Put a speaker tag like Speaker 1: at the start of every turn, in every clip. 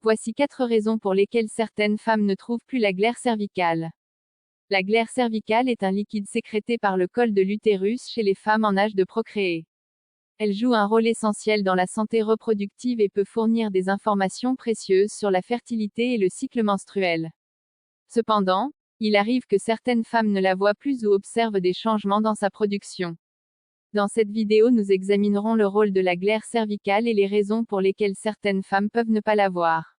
Speaker 1: Voici 4 raisons pour lesquelles certaines femmes ne trouvent plus la glaire cervicale. La glaire cervicale est un liquide sécrété par le col de l'utérus chez les femmes en âge de procréer. Elle joue un rôle essentiel dans la santé reproductive et peut fournir des informations précieuses sur la fertilité et le cycle menstruel. Cependant, il arrive que certaines femmes ne la voient plus ou observent des changements dans sa production. Dans cette vidéo, nous examinerons le rôle de la glaire cervicale et les raisons pour lesquelles certaines femmes peuvent ne pas la voir.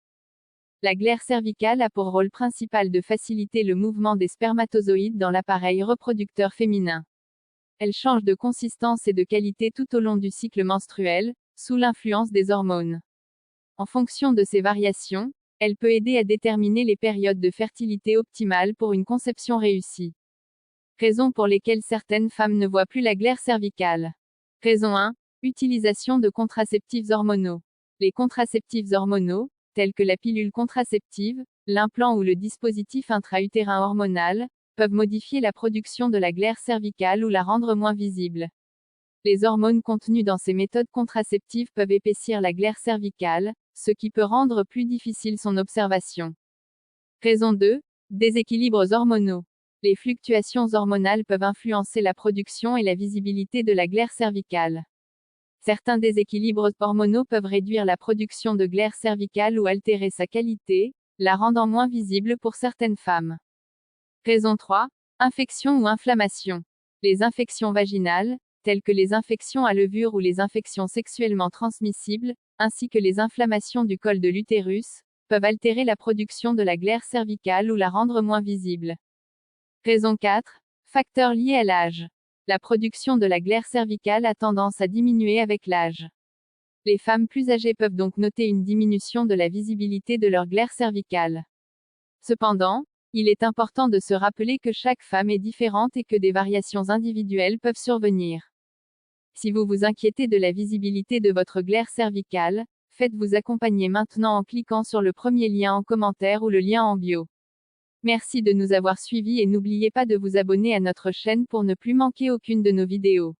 Speaker 1: La glaire cervicale a pour rôle principal de faciliter le mouvement des spermatozoïdes dans l'appareil reproducteur féminin. Elle change de consistance et de qualité tout au long du cycle menstruel, sous l'influence des hormones. En fonction de ces variations, elle peut aider à déterminer les périodes de fertilité optimales pour une conception réussie. Raisons pour lesquelles certaines femmes ne voient plus la glaire cervicale. Raison 1. Utilisation de contraceptifs hormonaux. Les contraceptifs hormonaux, tels que la pilule contraceptive, l'implant ou le dispositif intra-utérin hormonal, peuvent modifier la production de la glaire cervicale ou la rendre moins visible. Les hormones contenues dans ces méthodes contraceptives peuvent épaissir la glaire cervicale, ce qui peut rendre plus difficile son observation. Raison 2. Déséquilibres hormonaux. Les fluctuations hormonales peuvent influencer la production et la visibilité de la glaire cervicale. Certains déséquilibres hormonaux peuvent réduire la production de glaire cervicale ou altérer sa qualité, la rendant moins visible pour certaines femmes. Raison 3. Infection ou inflammation. Les infections vaginales, telles que les infections à levure ou les infections sexuellement transmissibles, ainsi que les inflammations du col de l'utérus, peuvent altérer la production de la glaire cervicale ou la rendre moins visible. Raison 4. Facteurs liés à l'âge. La production de la glaire cervicale a tendance à diminuer avec l'âge. Les femmes plus âgées peuvent donc noter une diminution de la visibilité de leur glaire cervicale. Cependant, il est important de se rappeler que chaque femme est différente et que des variations individuelles peuvent survenir. Si vous vous inquiétez de la visibilité de votre glaire cervicale, faites-vous accompagner maintenant en cliquant sur le premier lien en commentaire ou le lien en bio. Merci de nous avoir suivis et n'oubliez pas de vous abonner à notre chaîne pour ne plus manquer aucune de nos vidéos.